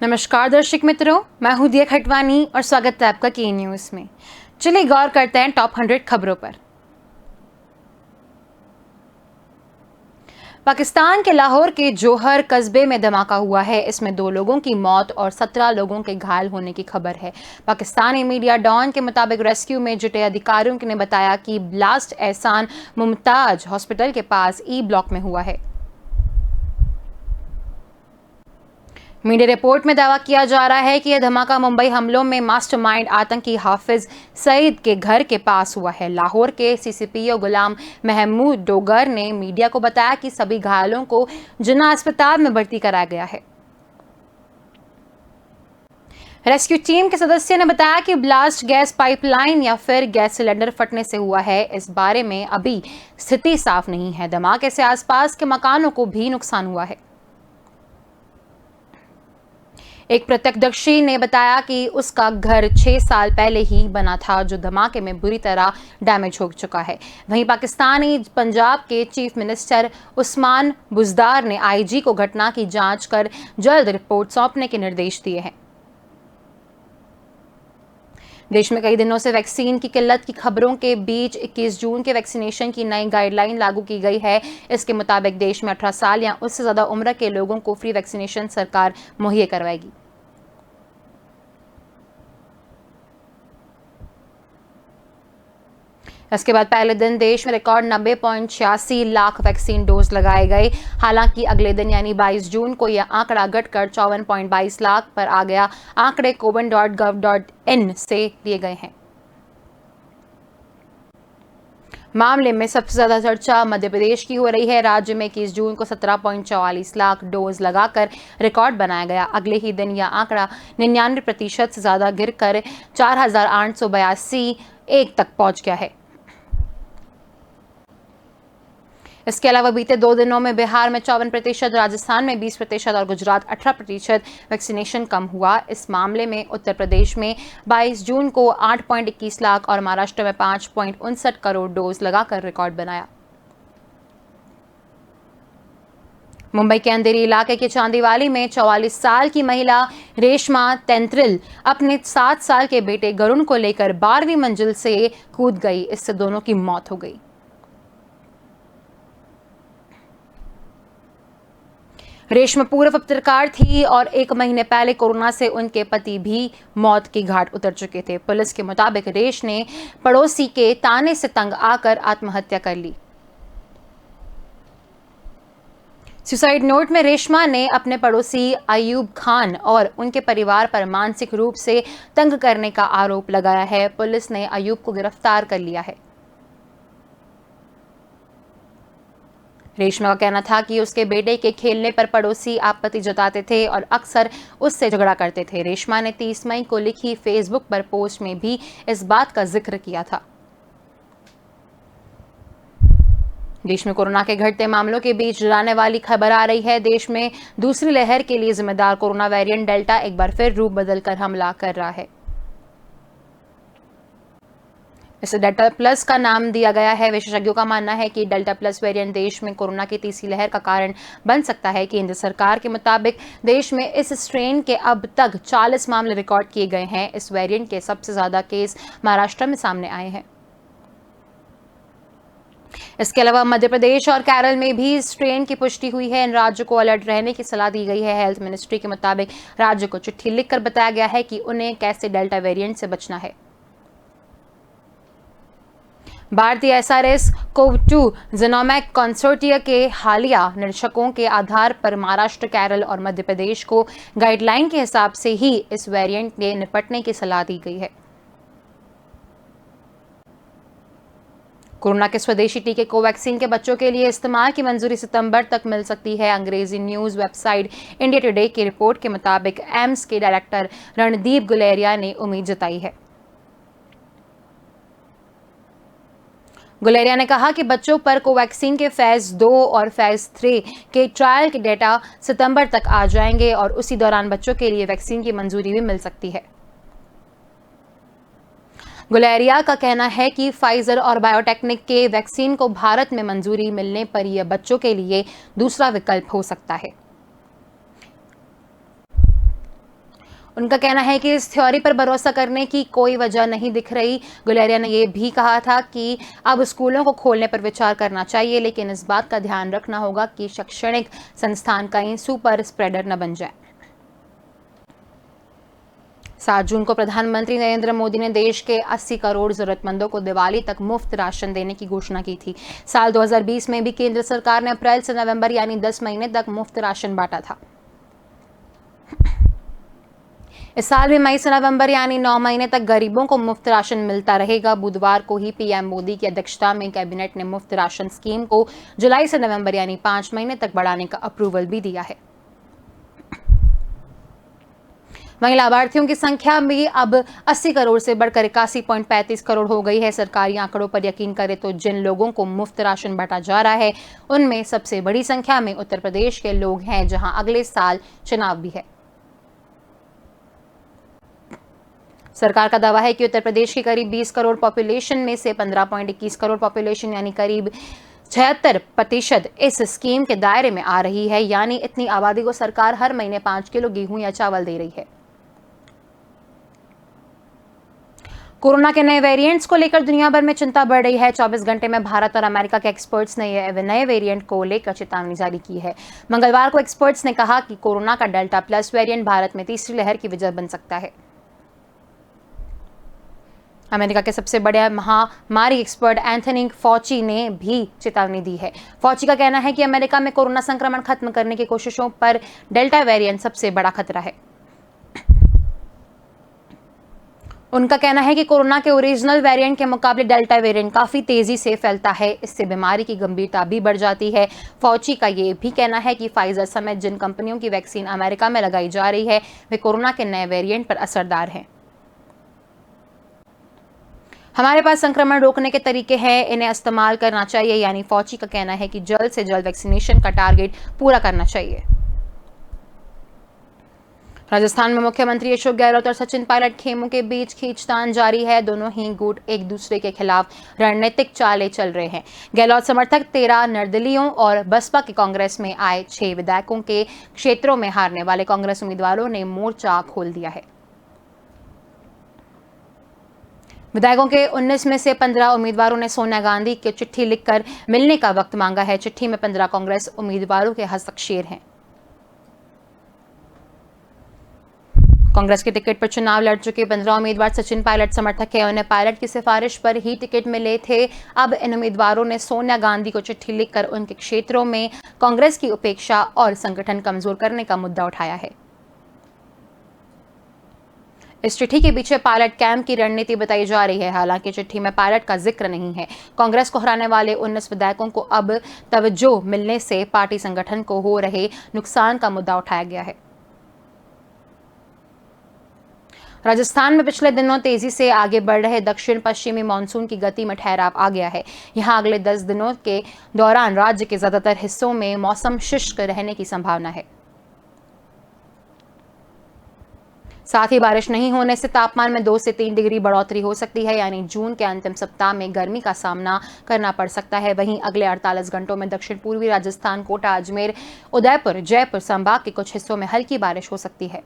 नमस्कार दर्शक मित्रों, मैं हूं दिया खटवानी और स्वागत है आपका के न्यूज़ में। चलिए गौर करते हैं टॉप 100 खबरों पर। पाकिस्तान के लाहौर के जोहर कस्बे में धमाका हुआ है। इसमें 2 लोगों की मौत और 17 लोगों के घायल होने की खबर है। पाकिस्तानी मीडिया डॉन के मुताबिक रेस्क्यू में जुटे अधिकारियों ने बताया कि ब्लास्ट एहसान मुमताज हॉस्पिटल के पास ई ब्लॉक में हुआ है। मीडिया रिपोर्ट में दावा किया जा रहा है कि यह धमाका मुंबई हमलों में मास्टरमाइंड आतंकी हाफिज सईद के घर के पास हुआ है। लाहौर के सीसीपीओ गुलाम महमूद डोगर ने मीडिया को बताया कि सभी घायलों को जिन्ना अस्पताल में भर्ती कराया गया है। रेस्क्यू टीम के सदस्य ने बताया कि ब्लास्ट गैस पाइपलाइन या फिर गैस सिलेंडर फटने से हुआ है। इस बारे में अभी स्थिति साफ नहीं है। धमाके से आसपास के मकानों को भी नुकसान हुआ है। एक प्रत्यक्षदर्शी ने बताया कि उसका घर 6 साल पहले ही बना था, जो धमाके में बुरी तरह डैमेज हो चुका है। वहीं पाकिस्तानी पंजाब के चीफ मिनिस्टर उस्मान बुज़दार ने आईजी को घटना की जांच कर जल्द रिपोर्ट सौंपने के निर्देश दिए हैं। देश में कई दिनों से वैक्सीन की किल्लत की खबरों के बीच 21 जून के वैक्सीनेशन की नई गाइडलाइन लागू की गई है। इसके मुताबिक देश में 18 साल या उससे ज़्यादा उम्र के लोगों को फ्री वैक्सीनेशन सरकार मुहैया करवाएगी। इसके बाद पहले दिन देश में रिकॉर्ड 90.86 लाख वैक्सीन डोज लगाए गए। हालांकि अगले दिन यानी 22 जून को यह आंकड़ा घटकर 54.22 लाख पर आ गया। आंकड़े cowen.gov.in से लिए गए हैं। मामले में सबसे ज्यादा चर्चा मध्य प्रदेश की हो रही है। राज्य में 21 जून को 17.44 लाख डोज लगाकर रिकॉर्ड बनाया गया। अगले ही दिन यह आंकड़ा 99% से ज्यादा गिरकर 4,882 तक पहुंच गया है। इसके अलावा बीते 2 दिनों में बिहार में 54%, राजस्थान में 20% और गुजरात 18% वैक्सीनेशन कम हुआ। इस मामले में उत्तर प्रदेश में 22 जून को 8.21 लाख और महाराष्ट्र में 5.59 करोड़ डोज लगाकर रिकॉर्ड बनाया। मुंबई के अंधेरी इलाके के चांदीवाली में 44 साल की महिला रेशमा तेंत्रिल अपने 7 साल के बेटे गरुण को लेकर 12वीं मंजिल से कूद गई। इससे दोनों की मौत हो गई। रेशमा पूर्व पत्रकार थी और 1 महीने पहले कोरोना से उनके पति भी मौत की घाट उतर चुके थे। पुलिस के मुताबिक रेश ने पड़ोसी के ताने से तंग आकर आत्महत्या कर ली। सुसाइड नोट में रेशमा ने अपने पड़ोसी अयूब खान और उनके परिवार पर मानसिक रूप से तंग करने का आरोप लगाया है। पुलिस ने अयूब को गिरफ्तार कर लिया है। रेशमा का कहना था कि उसके बेटे के खेलने पर पड़ोसी आपत्ति जताते थे और अक्सर उससे झगड़ा करते थे। रेशमा ने 30 मई को लिखी फेसबुक पर पोस्ट में भी इस बात का जिक्र किया था। देश में कोरोना के घटते मामलों के बीच डराने वाली खबर आ रही है। देश में दूसरी लहर के लिए जिम्मेदार कोरोना वेरिएंट डेल्टा एक बार फिर रूप बदलकर हमला कर रहा है। इसे डेल्टा प्लस का नाम दिया गया है। विशेषज्ञों का मानना है कि डेल्टा प्लस वेरिएंट देश में कोरोना की तीसरी लहर का कारण बन सकता है। केंद्र सरकार के मुताबिक देश में इस स्ट्रेन के अब तक 40 मामले रिकॉर्ड किए गए हैं। इस वेरिएंट के सबसे ज्यादा केस महाराष्ट्र में सामने आए हैं। इसके अलावा मध्य प्रदेश और केरल में भी स्ट्रेन की पुष्टि हुई है। इन राज्यों को अलर्ट रहने की सलाह दी गई है। हेल्थ मिनिस्ट्री के मुताबिक राज्य को चिट्ठी लिखकर बताया गया है कि उन्हें कैसे डेल्टा वेरिएंट से बचना है। भारतीय एसआरएस कोव-2 जीनोमैक कंसोर्टिया के हालिया निरीक्षकों के आधार पर महाराष्ट्र, केरल और मध्य प्रदेश को गाइडलाइन के हिसाब से ही इस वेरिएंट के निपटने की सलाह दी गई है। कोरोना के स्वदेशी टीके कोवैक्सीन के बच्चों के लिए इस्तेमाल की मंजूरी सितंबर तक मिल सकती है। अंग्रेजी न्यूज वेबसाइट इंडिया टुडे की रिपोर्ट के मुताबिक एम्स के डायरेक्टर रणदीप गुलेरिया ने उम्मीद जताई है। गुलेरिया ने कहा कि बच्चों पर कोवैक्सीन के फेज 2 और फेज 3 के ट्रायल के डेटा सितंबर तक आ जाएंगे और उसी दौरान बच्चों के लिए वैक्सीन की मंजूरी भी मिल सकती है। गुलेरिया का कहना है कि फाइजर और बायोटेक्निक के वैक्सीन को भारत में मंजूरी मिलने पर यह बच्चों के लिए दूसरा विकल्प हो सकता है। उनका कहना है कि इस थ्योरी पर भरोसा करने की कोई वजह नहीं दिख रही। गुलेरिया ने यह भी कहा था कि अब स्कूलों को खोलने पर विचार करना चाहिए, लेकिन इस बात का ध्यान रखना होगा कि शैक्षणिक संस्थान कहीं सुपर स्प्रेडर न बन जाए। 7 जून को प्रधानमंत्री नरेंद्र मोदी ने देश के 80 करोड़ जरूरतमंदों को दिवाली तक मुफ्त राशन देने की घोषणा की थी। साल 2020 में भी केंद्र सरकार ने अप्रैल से नवंबर यानी 10 महीने तक मुफ्त राशन बांटा था। इस साल भी मई से नवंबर यानी 9 महीने तक गरीबों को मुफ्त राशन मिलता रहेगा। बुधवार को ही पीएम मोदी की अध्यक्षता में कैबिनेट ने मुफ्त राशन स्कीम को जुलाई से नवंबर यानी 5 महीने तक बढ़ाने का अप्रूवल भी दिया है। वहीं लाभार्थियों की संख्या भी अब 80 करोड़ से बढ़कर 81.35 करोड़ हो गई है। सरकारी आंकड़ों पर यकीन करें तो जिन लोगों को मुफ्त राशन बांटा जा रहा है उनमें सबसे बड़ी संख्या में उत्तर प्रदेश के लोग हैं, जहां अगले साल चुनाव भी है। सरकार का दावा है कि उत्तर प्रदेश की करीब 20 करोड़ पॉपुलेशन में से 15.21 करोड़ पॉपुलेशन यानी करीब 76% इस स्कीम के दायरे में आ रही है। यानी इतनी आबादी को सरकार हर महीने 5 किलो गेहूं या चावल दे रही है। कोरोना के नए वेरिएंट्स को लेकर दुनिया भर में चिंता बढ़ रही है। 24 घंटे में भारत और अमेरिका के एक्सपर्ट्स ने नए वेरिएंट को लेकर चेतावनी जारी की है। मंगलवार को एक्सपर्ट्स ने कहा कि कोरोना का डेल्टा प्लस वेरिएंट भारत में तीसरी लहर की वजह बन सकता है। अमेरिका के सबसे बड़े महामारी एक्सपर्ट एंथनी फॉची ने भी चेतावनी दी है। फॉची का कहना है कि अमेरिका में कोरोना संक्रमण खत्म करने की कोशिशों पर डेल्टा वेरिएंट सबसे बड़ा खतरा है। उनका कहना है कि कोरोना के ओरिजिनल वेरिएंट के मुकाबले डेल्टा वेरिएंट काफी तेजी से फैलता है। इससे बीमारी की गंभीरता भी बढ़ जाती है। फॉची का यह भी कहना है कि फाइजर समेत जिन कंपनियों की वैक्सीन अमेरिका में लगाई जा रही है वे कोरोना के नए वेरिएंट पर असरदार हैं। हमारे पास संक्रमण रोकने के तरीके हैं, इन्हें इस्तेमाल करना चाहिए। यानी फॉची का कहना है कि जल्द से जल्द वैक्सीनेशन का टारगेट पूरा करना चाहिए। राजस्थान में मुख्यमंत्री अशोक गहलोत और सचिन पायलट खेमों के बीच खींचतान जारी है। दोनों ही गुट एक दूसरे के खिलाफ रणनीतिक चालें चल रहे हैं। गहलोत समर्थक 13 निर्दलीयों और बसपा के कांग्रेस में आए 6 विधायकों के क्षेत्रों में हारने वाले कांग्रेस उम्मीदवारों ने मोर्चा खोल दिया है। विधायकों के 19 में से 15 उम्मीदवारों ने सोनिया गांधी की चिट्ठी लिखकर मिलने का वक्त मांगा है। चिट्ठी में 15 कांग्रेस उम्मीदवारों के हस्ताक्षर हैं। कांग्रेस के टिकट पर चुनाव लड़ चुके 15 उम्मीदवार सचिन पायलट समर्थक हैं। उन्हें पायलट की सिफारिश पर ही टिकट मिले थे। अब इन उम्मीदवारों ने सोनिया गांधी को चिट्ठी लिखकर उनके क्षेत्रों में कांग्रेस की उपेक्षा और संगठन कमजोर करने का मुद्दा उठाया है। इस चिट्ठी के पीछे पायलट कैंप की रणनीति बताई जा रही है। हालांकि चिट्ठी में पायलट का जिक्र नहीं है। कांग्रेस को हराने वाले 19 विधायकों को अब तवज्जो मिलने से पार्टी संगठन को हो रहे नुकसान का मुद्दा उठाया गया है। राजस्थान में पिछले दिनों तेजी से आगे बढ़ रहे दक्षिण पश्चिमी मानसून की गति में ठहराव आ गया है। यहां अगले 10 दिनों के दौरान राज्य के ज्यादातर हिस्सों में मौसम शुष्क रहने की संभावना है। साथ ही बारिश नहीं होने से तापमान में 2 से 3 डिग्री बढ़ोतरी हो सकती है। यानी जून के अंतिम सप्ताह में गर्मी का सामना करना पड़ सकता है। वहीं अगले 48 घंटों में दक्षिण पूर्वी राजस्थान, कोटा, अजमेर, उदयपुर, जयपुर संभाग के कुछ हिस्सों में हल्की बारिश हो सकती है।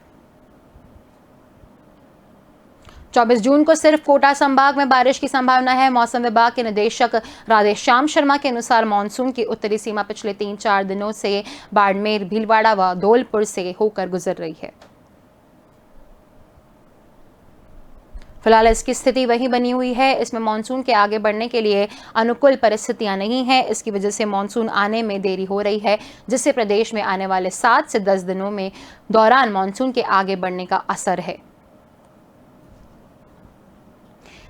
24 जून को सिर्फ कोटा संभाग में बारिश की संभावना है। मौसम विभाग के निदेशक राधेश्याम शर्मा के अनुसार मानसून की उत्तरी सीमा पिछले 3-4 दिनों से बाड़मेर, भीलवाड़ा व धौलपुर से होकर गुजर रही है। फिलहाल इसकी स्थिति वही बनी हुई है। इसमें मानसून के आगे बढ़ने के लिए अनुकूल परिस्थितियां नहीं हैं। इसकी वजह से मानसून आने में देरी हो रही है, जिससे प्रदेश में आने वाले 7 से 10 दिनों में दौरान मानसून के आगे बढ़ने का असर है।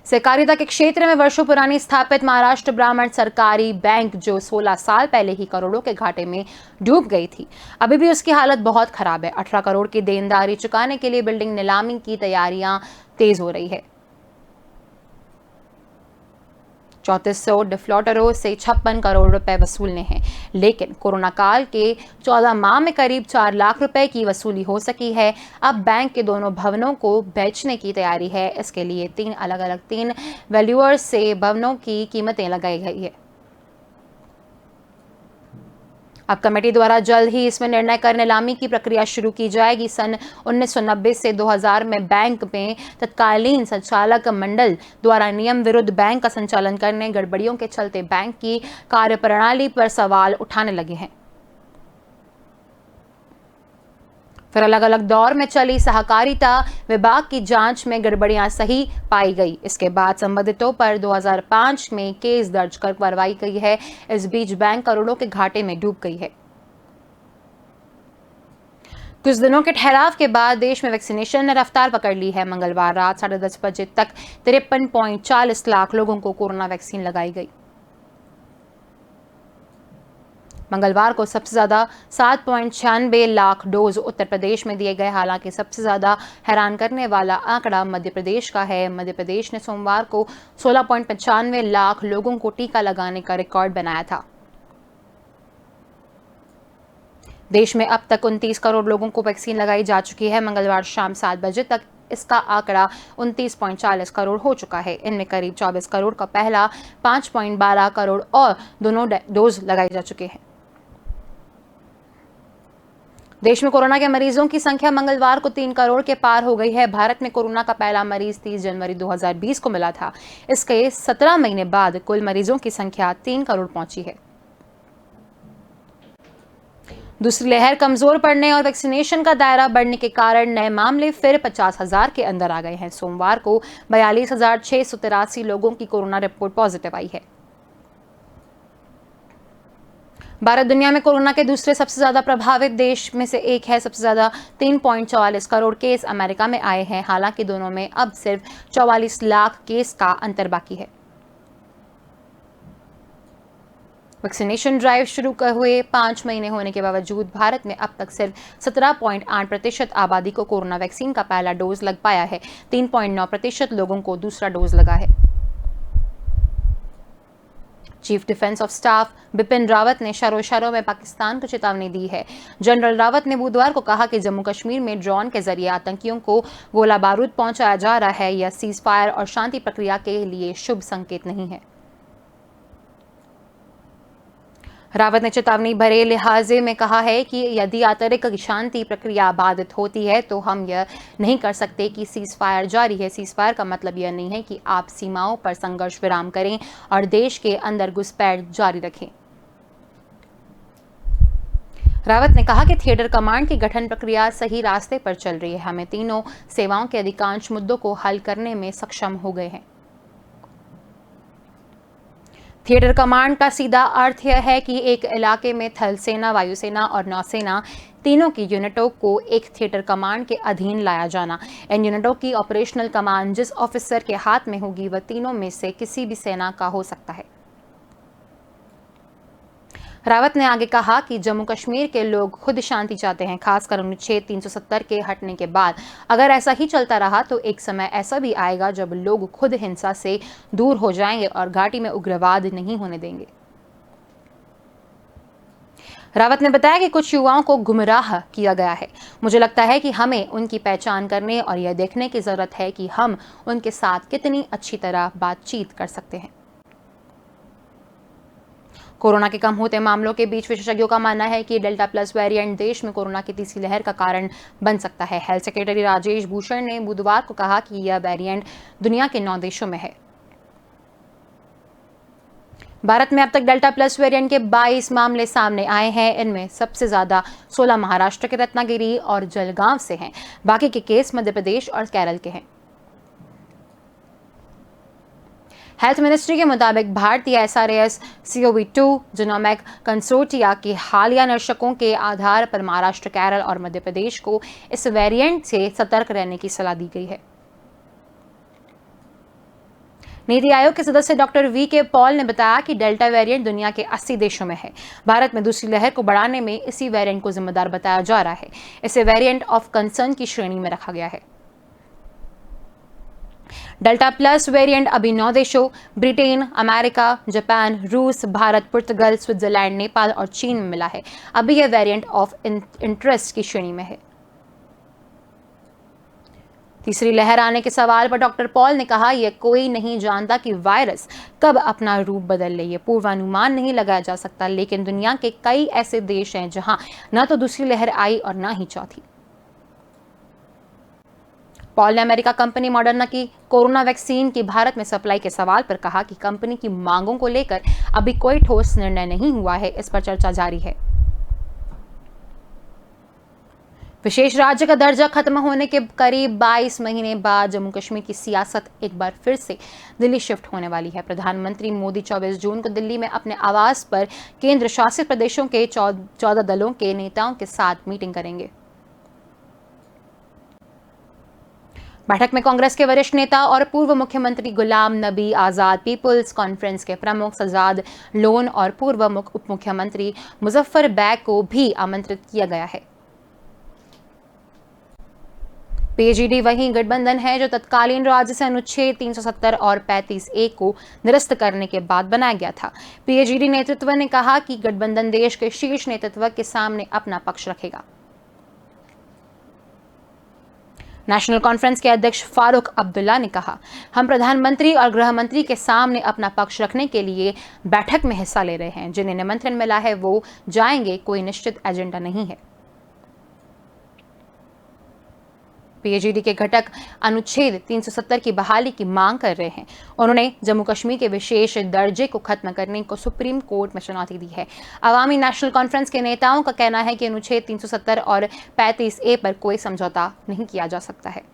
सहकारिता के क्षेत्र में वर्षों पुरानी स्थापित महाराष्ट्र ब्राह्मण सरकारी बैंक, जो 16 साल पहले ही करोड़ों के घाटे में डूब गई थी, अभी भी उसकी हालत बहुत खराब है। 18 करोड़ की देनदारी चुकाने के लिए बिल्डिंग नीलामी की तैयारियां तेज हो रही है। 3400 डिफॉल्टरों से 56 करोड़ रुपए वसूलने हैं, लेकिन कोरोना काल के 14 माह में करीब 4 लाख रुपए की वसूली हो सकी है। अब बैंक के दोनों भवनों को बेचने की तैयारी है। इसके लिए 3 अलग-अलग 3 वैल्यूअर्स से भवनों की कीमतें लगाई गई है। अब कमेटी द्वारा जल्द ही इसमें निर्णय कर नीलामी की प्रक्रिया शुरू की जाएगी। सन 1990 से 2000 में बैंक में तत्कालीन संचालक मंडल द्वारा नियम विरुद्ध बैंक का संचालन करने गड़बड़ियों के चलते बैंक की कार्यप्रणाली पर सवाल उठाने लगे हैं। फिर अलग अलग दौर में चली सहकारिता विभाग की जांच में गड़बड़ियां सही पाई गई। इसके बाद संबंधितों पर 2005 में केस दर्ज कर कार्रवाई की है। इस बीच बैंक करोड़ों के घाटे में डूब गई है। कुछ दिनों के ठहराव के बाद देश में वैक्सीनेशन ने रफ्तार पकड़ ली है। मंगलवार रात 10:30 बजे तक 53.40 लाख लोगों को कोरोना वैक्सीन लगाई गई। मंगलवार को सबसे ज्यादा 7.96 लाख डोज उत्तर प्रदेश में दिए गए। हालांकि सबसे ज्यादा हैरान करने वाला आंकड़ा मध्य प्रदेश का है। मध्य प्रदेश ने सोमवार को 16.95 लाख लोगों को टीका लगाने का रिकॉर्ड बनाया था। देश में अब तक 29 करोड़ लोगों को वैक्सीन लगाई जा चुकी है। मंगलवार शाम 7 बजे तक इसका आंकड़ा 29.40 करोड़ हो चुका है। इनमें करीब 24 करोड़ का पहला, 5.12 करोड़ और दोनों डोज लगाए जा चुके हैं। देश में कोरोना के मरीजों की संख्या मंगलवार को 3 करोड़ के पार हो गई है। भारत में कोरोना का पहला मरीज 30 जनवरी 2020 को मिला था। इसके 17 महीने बाद कुल मरीजों की संख्या 3 करोड़ पहुंची है। दूसरी लहर कमजोर पड़ने और वैक्सीनेशन का दायरा बढ़ने के कारण नए मामले फिर 50,000 के अंदर आ गए हैं। सोमवार को 42,683 लोगों की कोरोना रिपोर्ट पॉजिटिव आई है। भारत दुनिया में कोरोना के दूसरे सबसे ज्यादा प्रभावित देश में से एक है। सबसे ज्यादा 3.44 करोड़ केस अमेरिका में आए हैं। हालांकि दोनों में अब सिर्फ 44 लाख केस का अंतर बाकी है। वैक्सीनेशन ड्राइव शुरू हुए 5 महीने होने के बावजूद भारत में अब तक सिर्फ 17.8% आबादी को कोरोना वैक्सीन का पहला डोज लग पाया है। 3.9% लोगों को दूसरा डोज लगा है। Chief defence of staff Bipin Rawat ने शरों में पाकिस्तान को चेतावनी दी है। जनरल रावत ने बुधवार को कहा कि जम्मू कश्मीर में ड्रोन के जरिए आतंकियों को गोला बारूद पहुंचाया जा रहा है। यह सीज फायर और शांति प्रक्रिया के लिए शुभ संकेत नहीं है। रावत ने चेतावनी भरे लिहाजे में कहा है कि यदि आंतरिक शांति प्रक्रिया बाधित होती है तो हम यह नहीं कर सकते कि सीज फायर जारी है। सीज फायर का मतलब यह नहीं है कि आप सीमाओं पर संघर्ष विराम करें और देश के अंदर घुसपैठ जारी रखें। रावत ने कहा कि थिएटर कमांड की गठन प्रक्रिया सही रास्ते पर चल रही है। हमें तीनों सेवाओं के अधिकांश मुद्दों को हल करने में सक्षम हो गए हैं। थिएटर कमांड का सीधा अर्थ यह है कि एक इलाके में थल सेना, वायुसेना और नौसेना तीनों की यूनिटों को एक थिएटर कमांड के अधीन लाया जाना। इन यूनिटों की ऑपरेशनल कमांड जिस ऑफिसर के हाथ में होगी वह तीनों में से किसी भी सेना का हो सकता है। रावत ने आगे कहा कि जम्मू कश्मीर के लोग खुद शांति चाहते हैं, खासकर अनुच्छेद 370 के हटने के बाद। अगर ऐसा ही चलता रहा तो एक समय ऐसा भी आएगा जब लोग खुद हिंसा से दूर हो जाएंगे और घाटी में उग्रवाद नहीं होने देंगे। रावत ने बताया कि कुछ युवाओं को गुमराह किया गया है। मुझे लगता है कि हमें उनकी पहचान करने और यह देखने की जरूरत है कि हम उनके साथ कितनी अच्छी तरह बातचीत कर सकते हैं। कोरोना के कम होते मामलों के बीच विशेषज्ञों का मानना है कि डेल्टा प्लस वेरिएंट देश में कोरोना की तीसरी लहर का कारण बन सकता है। हेल्थ सेक्रेटरी राजेश भूषण ने बुधवार को कहा कि यह वेरिएंट दुनिया के 9 देशों में है। भारत में अब तक डेल्टा प्लस वेरिएंट के 22 मामले सामने आए हैं। इनमें सबसे ज्यादा 16 महाराष्ट्र के रत्नागिरी और जलगांव से हैं। बाकी के केस मध्य प्रदेश और केरल के हैं। हेल्थ मिनिस्ट्री के मुताबिक भारतीय SRAS CoV-2 जीनोमिक कंसोर्टिया के हालिया निरीक्षकों के आधार पर महाराष्ट्र, केरल और मध्य प्रदेश को इस वेरिएंट से सतर्क रहने की सलाह दी गई है। नीति आयोग के सदस्य डॉक्टर VK पॉल ने बताया कि डेल्टा वेरिएंट दुनिया के 80 देशों में है। भारत में दूसरी लहर को बढ़ाने में इसी वेरिएंट को जिम्मेदार बताया जा रहा है। इसे वेरिएंट ऑफ कंसर्न की श्रेणी में रखा गया है। डेल्टा प्लस वेरिएंट अभी 9 देशों ब्रिटेन, अमेरिका, जापान, रूस, भारत, पुर्तगाल, स्विट्जरलैंड, नेपाल और चीन में मिला है। अभी यह वेरिएंट ऑफ इंटरेस्ट की श्रेणी में है। तीसरी लहर आने के सवाल पर डॉक्टर पॉल ने कहा, यह कोई नहीं जानता कि वायरस कब अपना रूप बदल ले। ये पूर्वानुमान नहीं लगाया जा सकता, लेकिन दुनिया के कई ऐसे देश हैं जहां न तो दूसरी लहर आई और न ही चौथी। पॉल ने अमेरिका कंपनी मॉडर्ना की कोरोना वैक्सीन की भारत में सप्लाई के सवाल पर कहा कि कंपनी की मांगों को लेकर अभी कोई ठोस निर्णय नहीं हुआ है, इस पर चर्चा जारी है। विशेष राज्य का दर्जा खत्म होने के करीब 22 महीने बाद जम्मू कश्मीर की सियासत एक बार फिर से दिल्ली शिफ्ट होने वाली है। प्रधानमंत्री मोदी 24 जून को दिल्ली में अपने आवास पर केंद्र शासित प्रदेशों के 14 दलों के नेताओं के साथ मीटिंग करेंगे। बैठक में कांग्रेस के वरिष्ठ नेता और पूर्व मुख्यमंत्री गुलाम नबी आजाद, पीपुल्स कॉन्फ्रेंस के प्रमुख सजाद लोन और पूर्व उप मुख्यमंत्री मुजफ्फर बैग को भी आमंत्रित किया गया है। पीएचईडी वही गठबंधन है जो तत्कालीन राज्य से अनुच्छेद 370 और 35A को निरस्त करने के बाद बनाया गया था। पीएचईडी नेतृत्व ने कहा कि गठबंधन देश के शीर्ष नेतृत्व के सामने अपना पक्ष रखेगा। नेशनल कॉन्फ्रेंस के अध्यक्ष फारूक अब्दुल्ला ने कहा, हम प्रधानमंत्री और गृह मंत्री के सामने अपना पक्ष रखने के लिए बैठक में हिस्सा ले रहे हैं। जिन्हें निमंत्रण मिला है वो जाएंगे, कोई निश्चित एजेंडा नहीं है। पीएचईडी के घटक अनुच्छेद 370 की बहाली की मांग कर रहे हैं। उन्होंने जम्मू कश्मीर के विशेष दर्जे को खत्म करने को सुप्रीम कोर्ट में चुनौती दी है। अवामी नेशनल कॉन्फ्रेंस के नेताओं का कहना है कि अनुच्छेद 370 और 35A पर कोई समझौता नहीं किया जा सकता है।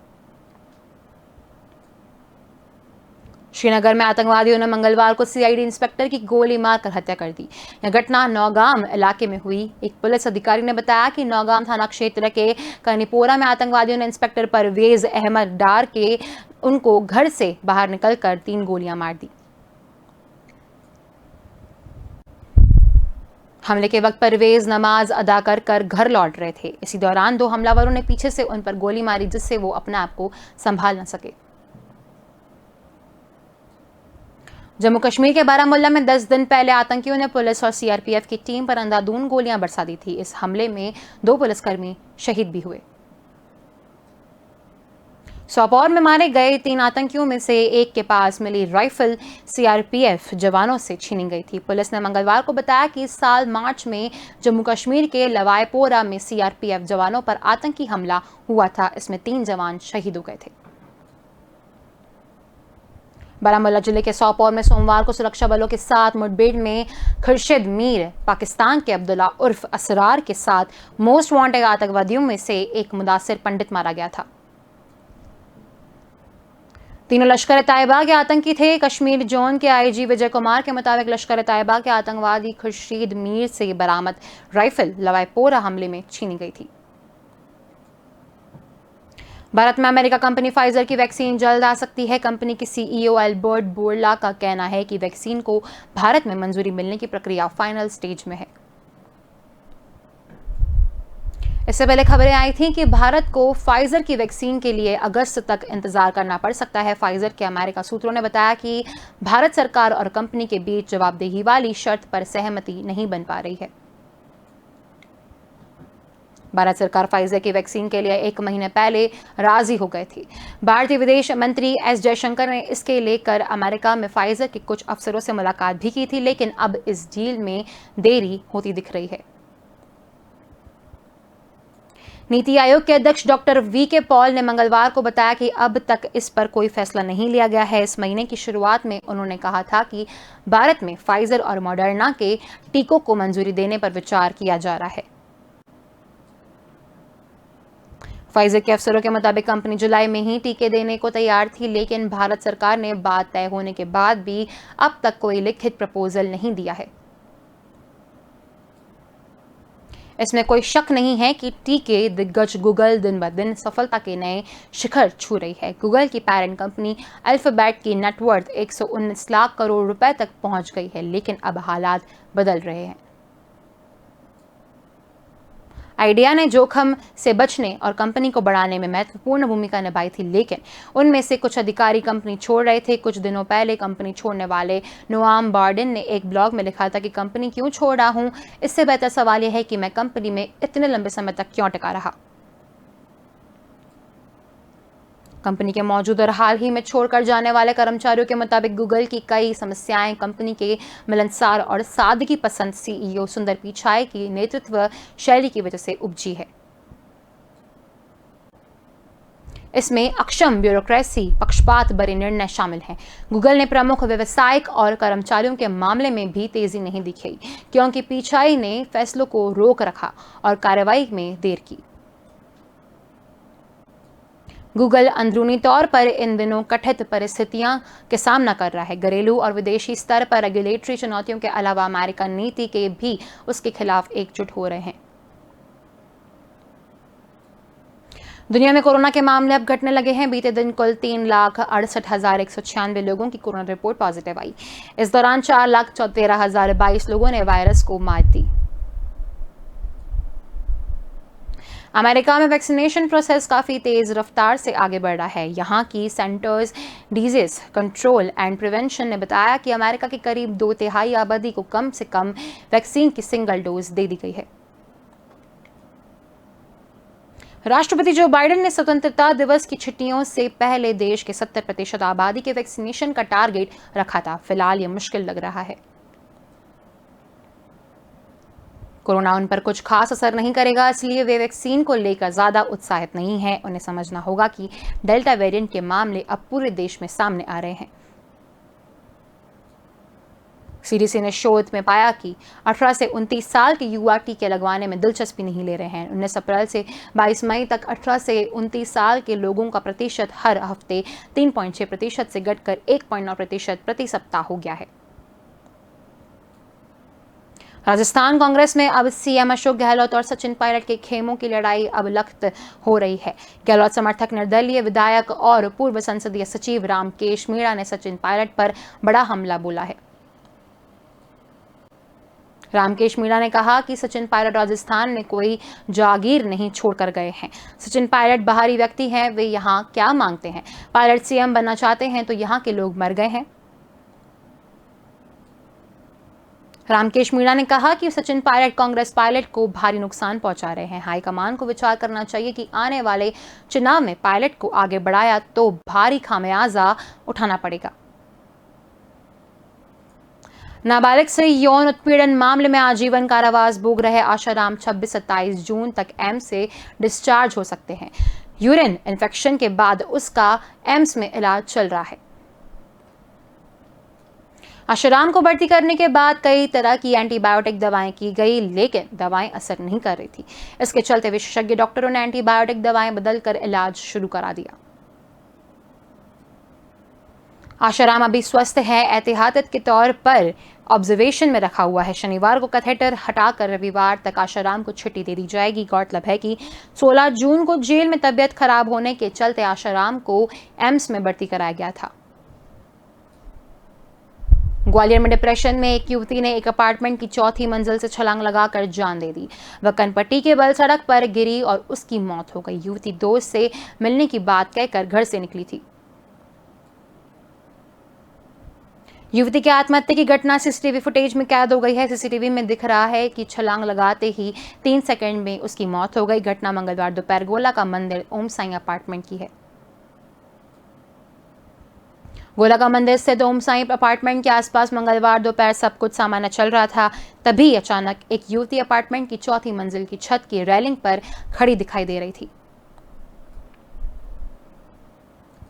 श्रीनगर में आतंकवादियों ने मंगलवार को सीआईडी इंस्पेक्टर की गोली मारकर हत्या कर दी। यह घटना नौगाम इलाके में हुई। एक पुलिस अधिकारी ने बताया कि नौगाम थाना क्षेत्र के कनीपोरा में आतंकवादियों ने इंस्पेक्टर परवेज अहमद डार के उनको घर से बाहर निकलकर 3 गोलियां मार दी। हमले के वक्त परवेज नमाज अदा कर घर लौट रहे थे। इसी दौरान 2 हमलावरों ने पीछे से उन पर गोली मारी, जिससे वो अपने आप को संभाल न सके। जम्मू कश्मीर के बारामुल्ला में 10 दिन पहले आतंकियों ने पुलिस और सीआरपीएफ की टीम पर अंधाधुंध गोलियां बरसा दी थी। इस हमले में 2 पुलिसकर्मी शहीद भी हुए। सोपोर में मारे गए 3 आतंकियों में से एक के पास मिली राइफल सीआरपीएफ जवानों से छीनी गई थी। पुलिस ने मंगलवार को बताया कि इस साल मार्च में जम्मू कश्मीर के लवाईपोरा में सीआरपीएफ जवानों पर आतंकी हमला हुआ था। इसमें 3 जवान शहीद हो गए थे। बारामुल्ला जिले के सोपोर में सोमवार को सुरक्षा बलों के साथ मुठभेड़ में खुर्शीद मीर, पाकिस्तान के अब्दुल्ला उर्फ असरार के साथ मोस्ट वांटेड आतंकवादियों में से एक मुदासिर पंडित मारा गया था। तीनों लश्कर-ए-तैयबा के आतंकी थे। कश्मीर जोन के आईजी विजय कुमार के मुताबिक लश्कर-ए-तैयबा के आतंकवादी खुर्शीद मीर से बरामद राइफल लवाईपोरा हमले में छीनी गई थी। भारत में अमेरिका कंपनी फाइजर की वैक्सीन जल्द आ सकती है। कंपनी के सीईओ अल्बर्ट बोर्ला का कहना है कि वैक्सीन को भारत में मंजूरी मिलने की प्रक्रिया फाइनल स्टेज में है। इससे पहले खबरें आई थी कि भारत को फाइजर की वैक्सीन के लिए अगस्त तक इंतजार करना पड़ सकता है। फाइजर के अमेरिका सूत्रों ने बताया कि भारत सरकार और कंपनी के बीच जवाबदेही वाली शर्त पर सहमति नहीं बन पा रही है। भारत सरकार फाइजर की वैक्सीन के लिए 1 महीने पहले राजी हो गए थे। भारतीय विदेश मंत्री एस जयशंकर ने इसके लेकर अमेरिका में फाइजर के कुछ अफसरों से मुलाकात भी की थी, लेकिन अब इस डील में देरी होती दिख रही है। नीति आयोग के अध्यक्ष डॉक्टर वी.के. पॉल ने मंगलवार को बताया कि अब तक इस पर कोई फैसला नहीं लिया गया है। इस महीने की शुरुआत में उन्होंने कहा था कि भारत में फाइजर और मॉडर्ना के टीकों को मंजूरी देने पर विचार किया जा रहा है। फाइजर के अफसरों के मुताबिक कंपनी जुलाई में ही टीके देने को तैयार थी, लेकिन भारत सरकार ने बात तय होने के बाद भी अब तक कोई लिखित प्रपोजल नहीं दिया है। इसमें कोई शक नहीं है कि टीके दिग्गज गूगल दिन ब दिन सफलता के नए शिखर छू रही है। गूगल की पेरेंट कंपनी अल्फाबेट की नेटवर्थ 119 लाख करोड़ रुपए तक पहुंच गई है, लेकिन अब हालात बदल रहे हैं। आइडिया ने जोखिम से बचने और कंपनी को बढ़ाने में महत्वपूर्ण भूमिका निभाई थी, लेकिन उनमें से कुछ अधिकारी कंपनी छोड़ रहे थे। कुछ दिनों पहले कंपनी छोड़ने वाले नोआम बार्डेन ने एक ब्लॉग में लिखा था कि कंपनी क्यों छोड़ रहा हूं, इससे बेहतर सवाल यह है कि मैं कंपनी में इतने लंबे समय तक क्यों टिका रहा। कंपनी के मौजूद और हाल ही में छोड़कर जाने वाले कर्मचारियों के मुताबिक गूगल की कई समस्याएं कंपनी के मिलनसार और सादगी पसंद सीईओ सुंदर पिचाई की नेतृत्व शैली की वजह से उपजी है। इसमें अक्षम ब्यूरोक्रेसी, पक्षपात भरे निर्णय शामिल हैं। गूगल ने प्रमुख व्यवसायिक और कर्मचारियों के मामले में भी तेजी नहीं दिखाई, क्योंकि पिचाई ने फैसलों को रोक रखा और कार्रवाई में देर की। गूगल अंदरूनी तौर पर इन दिनों कथित परिस्थितियां के सामना कर रहा है। घरेलू और विदेशी स्तर पर रेगुलेटरी चुनौतियों के अलावा अमेरिकन नीति के भी उसके खिलाफ एकजुट हो रहे हैं। दुनिया में कोरोना के मामले अब घटने लगे हैं। बीते दिन कुल 3,68,196 लोगों की कोरोना रिपोर्ट पॉजिटिव आई। इस दौरान 4,13,022 लोगों ने वायरस को मात दी। अमेरिका में वैक्सीनेशन प्रोसेस काफ़ी तेज़ रफ्तार से आगे बढ़ रहा है। यहाँ की centres disease control and prevention ने बताया कि अमेरिका की करीब 2/3 आबादी को कम से कम वैक्सीन की सिंगल डोज दे दी गई है। राष्ट्रपति जो बाइडेन ने स्वतंत्रता दिवस की छुट्टियों से पहले देश के 70% आबादी के वैक्सीनेशन का टारगेट रखा था। फिलहाल ये मुश्किल लग रहा है। कोरोना उन पर कुछ खास असर नहीं करेगा, इसलिए वे वैक्सीन को लेकर ज्यादा उत्साहित नहीं हैं। उन्हें समझना होगा कि डेल्टा वेरिएंट के मामले अब पूरे देश में सामने आ रहे हैं। सीडीसी ने शोध में पाया कि 18 से 29 साल के युवा टीके लगवाने में दिलचस्पी नहीं ले रहे हैं। 19 अप्रैल से 22 मई तक 18 से 29 साल के लोगों का प्रतिशत हर हफ्ते 3.6% से घटकर 1.9% प्रति सप्ताह हो गया है। राजस्थान कांग्रेस में अब सीएम अशोक गहलोत और सचिन पायलट के खेमों की लड़ाई अब लख्त हो रही है। गहलोत समर्थक निर्दलीय विधायक और पूर्व संसदीय सचिव रामकेश मीणा ने सचिन पायलट पर बड़ा हमला बोला है। रामकेश मीणा ने कहा कि सचिन पायलट राजस्थान में कोई जागीर नहीं छोड़कर गए हैं। सचिन पायलट बाहरी व्यक्ति हैं, वे यहाँ क्या मांगते हैं? पायलट सीएम बनना चाहते हैं तो यहाँ के लोग मर गए हैं। रामकेश मीणा ने कहा कि सचिन पायलट कांग्रेस पायलट को भारी नुकसान पहुंचा रहे हैं। हाईकमान को विचार करना चाहिए कि आने वाले चुनाव में पायलट को आगे बढ़ाया तो भारी खामियाजा उठाना पड़ेगा। नाबालिग से यौन उत्पीड़न मामले में आजीवन कारावास भोग रहे आशाराम 26-27 जून तक एम्स से डिस्चार्ज हो सकते हैं। यूरिन इन्फेक्शन के बाद उसका एम्स में इलाज चल रहा है। आशाराम को भर्ती करने के बाद कई तरह की एंटीबायोटिक दवाएं की गई, लेकिन दवाएं असर नहीं कर रही थी। इसके चलते विशेषज्ञ डॉक्टरों ने एंटीबायोटिक दवाएं बदलकर इलाज शुरू करा दिया। आशाराम अभी स्वस्थ है, एहतियात के तौर पर ऑब्जर्वेशन में रखा हुआ है। शनिवार को कैथेटर हटाकर रविवार तक आशाराम को छुट्टी दे दी जाएगी। गौरतलब है कि 16 जून को जेल में तबीयत खराब होने के चलते आशाराम को एम्स में भर्ती कराया गया था। ग्वालियर में डिप्रेशन में एक युवती ने एक अपार्टमेंट की 4थी मंजिल से छलांग लगाकर जान दे दी। वह कनपट्टी के बल सड़क पर गिरी और उसकी मौत हो गई। युवती दोस्त से मिलने की बात कहकर घर से निकली थी। युवती की आत्महत्या की घटना सीसीटीवी फुटेज में कैद हो गई है। सीसीटीवी में दिख रहा है कि छलांग लगाते ही 3 सेकंड में उसकी मौत हो गई। घटना मंगलवार दोपहर गोला का मंदिर ओम साई अपार्टमेंट की है। गोला का मंदिर स्थित ओम साई अपार्टमेंट के आसपास मंगलवार दोपहर सब कुछ सामान्य चल रहा था। तभी अचानक एक युवती अपार्टमेंट की 4थी मंजिल की छत की रेलिंग पर खड़ी दिखाई दे रही थी।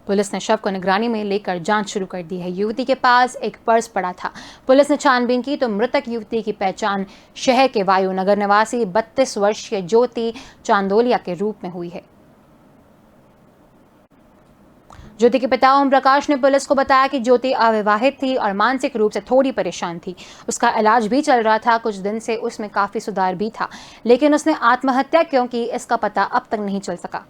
पुलिस ने शव को निगरानी में लेकर जांच शुरू कर दी है। युवती के पास एक पर्स पड़ा था। पुलिस ने छानबीन की तो मृतक युवती की पहचान शहर के वायुनगर निवासी 32 वर्षीय ज्योति चांदोलिया के रूप में हुई है। ज्योति के पिता ओम प्रकाश ने पुलिस को बताया कि ज्योति अविवाहित थी और मानसिक रूप से थोड़ी परेशान थी। उसका इलाज भी चल रहा था। कुछ दिन से उसमें काफी सुधार भी था, लेकिन उसने आत्महत्या क्यों की, इसका पता अब तक नहीं चल सका।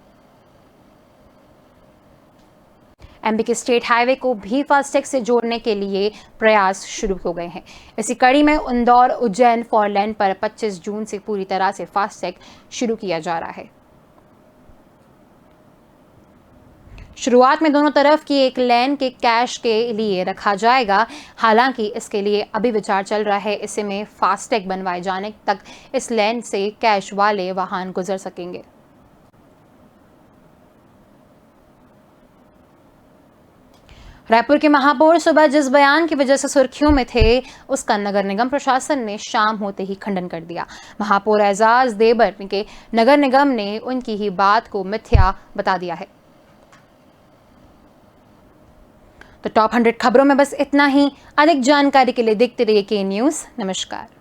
एमपी के स्टेट हाईवे को भी फास्टैग से जोड़ने के लिए प्रयास शुरू हो गए हैं। इसी कड़ी में इंदौर उज्जैन 4 लेन पर 25 जून से पूरी तरह से फास्टैग शुरू किया जा रहा है। शुरुआत में दोनों तरफ की एक लेन के कैश के लिए रखा जाएगा। हालांकि इसके लिए अभी विचार चल रहा है। इसे में फास्टैग बनवाए जाने तक इस लेन से कैश वाले वाहन गुजर सकेंगे। रायपुर के महापौर सुबह जिस बयान की वजह से सुर्खियों में थे, उसका नगर निगम प्रशासन ने शाम होते ही खंडन कर दिया। महापौर एजाज देबर के नगर निगम ने उनकी ही बात को मिथ्या बता दिया है। तो टॉप 100 खबरों में बस इतना ही। अधिक जानकारी के लिए देखते रहिए के न्यूज़। नमस्कार।